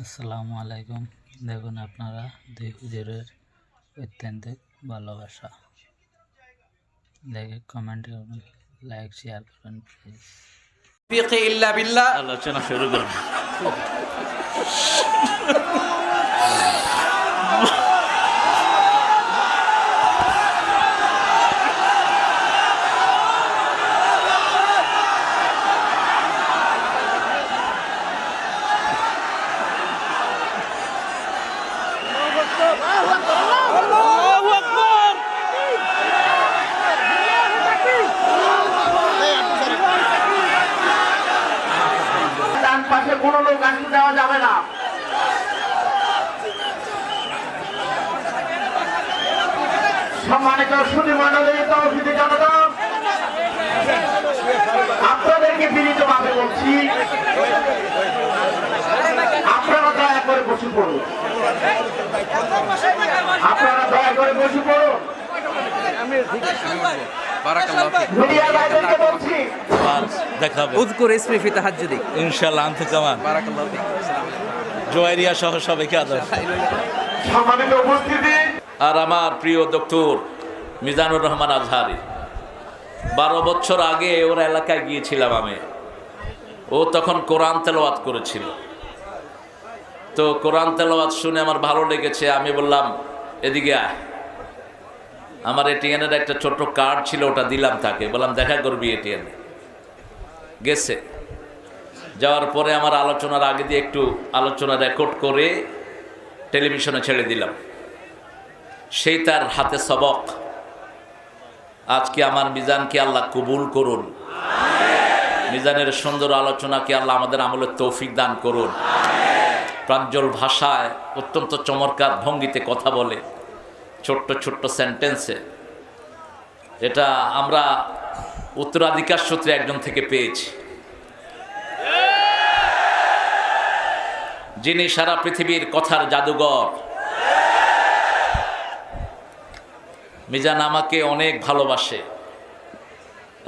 আসসালামু আলাইকুম। দেখুন আপনারা দুই হুজুরের ঐত্যন্তিক ভালোবাসা দেখে কমেন্ট করুন, লাইক শেয়ার করুন প্লিজ। ফিকি ইল্লা বিল্লাহ আলোচনা শুরু করুন। ডান পাশে কোনো লোক আসতে দেওয়া যাবে না। সম্মানিত সুধী মণ্ডলী, তৌহিদি জনতা, আপনাদেরকে বিনীতভাবে বলছি, আপনারা দয়া করে বসে পড়ুন। আপনারা দয়া করে বসে পড়ুন। মিডিয়ার ভাইদেরকে বলছি, দেখাবে উযকুর ইসমি ফি তাহাজ্জুদি। ইনশাআল্লাহ আনতে কামান বারাকাল্লাহু ফিক। জোয়ারিয়া সহ সবাইকে আদর। সম্মানিত উপস্থিতি, আর আমার প্রিয় ডক্টর মিজানুর রহমান আজহারি, 12 বছর আগে ওর এলাকায় গিয়েছিলাম আমি। ও তখন কোরআন তেলাওয়াত করেছিল। তো কোরআন তেলাওয়াত শুনে আমার ভালো লেগেছে। আমি বললাম এদিকে আয়। আমার এটিএনের একটা ছোট্ট কার্ড ছিল, ওটা দিলাম তাকে, বললাম দেখা করবি এটিএনে। গেছে। যাওয়ার পরে আমার আলোচনার আগে দিয়ে একটু আলোচনা রেকর্ড করে টেলিভিশনে ছেড়ে দিলাম। সেই তার হাতে সবক। আজকে আমার মিজানকে আল্লাহ কবুল করুন। মিজানের সুন্দর আলোচনাকে আল্লাহ আমাদের আমলের তৌফিক দান করুন। প্রাঞ্জল ভাষায় অত্যন্ত চমৎকার ভঙ্গিতে কথা বলে, ছোট্ট ছোট্ট সেন্টেন্সে। এটা আমরা উত্তরাধিকার সূত্রে একজন থেকে পেয়েছি, যিনি সারা পৃথিবীর কথার জাদুঘর। মিজান আমাকে অনেক ভালোবাসে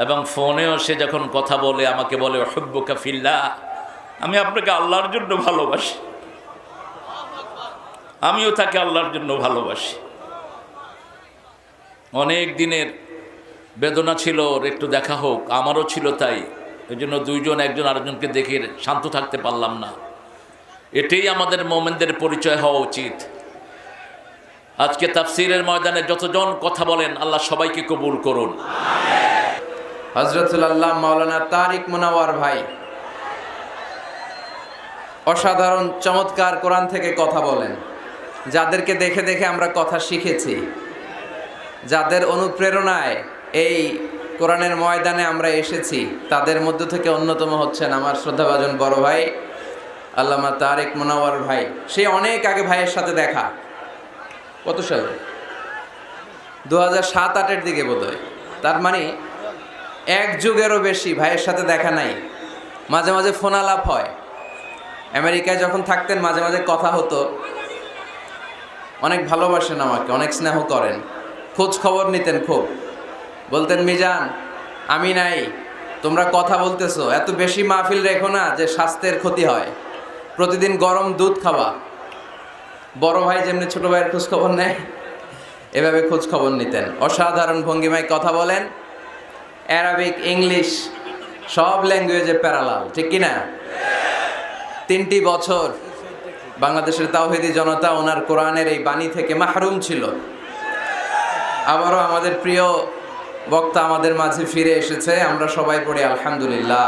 এবং ফোনেও সে যখন কথা বলে আমাকে বলে হুব্বুকা ফিল্লাহ, আমি আপনাকে আল্লাহর জন্য ভালোবাসি। আমিও তাকে আল্লাহর জন্য ভালোবাসি। অনেক দিনের বেদনা ছিল ওর একটু দেখা হোক, আমারও ছিল তাই। এই জন্য দুইজন একজন আরেকজনকে দেখে শান্ত থাকতে পারলাম না। এটাই আমাদের মোমেনদের পরিচয় হওয়া উচিত। আজকে তাফসীরের ময়দানে যতজন কথা বলেন আল্লাহ সবাইকে কবুল করুন। হযরতুল আল্লাহ মাওলানা তারিক মুনাওয়ার ভাই অসাধারণ চমৎকার কোরআন থেকে কথা বলেন। যাদেরকে দেখে দেখে আমরা কথা শিখেছি, যাদের অনুপ্রেরণায় এই কোরআনের ময়দানে আমরা এসেছি, তাদের মধ্য থেকে অন্যতম হচ্ছেন আমার শ্রদ্ধাভাজন বড় ভাই আল্লামা তারিক মুনাওয়ার ভাই। সে অনেক আগে ভাইয়ের সাথে দেখা, কত সালে, 2007-08 দিকে বোধহয়। তার মানে এক যুগেরও বেশি ভাইয়ের সাথে দেখা নাই। মাঝে মাঝে ফোন আলাপ হয়। আমেরিকায় যখন থাকতেন মাঝে মাঝে কথা হতো। অনেক ভালোবাসেন আমাকে, অনেক স্নেহ করেন, খোঁজ খবর নিতেন খুব। বলতেন মিজান আমি নাই, তোমরা কথা বলতেছো, এত বেশি মাহফিল রেখো না যে স্বাস্থ্যের ক্ষতি হয়। প্রতিদিন গরম দুধ খাওয়া। বড় ভাই যেমনি ছোট ভাইয়ের খোঁজ খবর নেয়, এভাবে খোঁজ খবর নিতেন। অসাধারণ ভঙ্গিমায় কথা বলেন। অ্যারাবিক, ইংলিশ সব ল্যাঙ্গুয়েজে প্যারালাল, ঠিক কিনা? 3টি বছর বাংলাদেশের তাওহীদি জনতা ওনার কোরআনের এই বাণী থেকে মাহরুম ছিল। আবারও আমাদের প্রিয় বক্তা আমাদের মাঝে ফিরে এসেছে। আমরা সবাই পড়ি আলহামদুলিল্লাহ।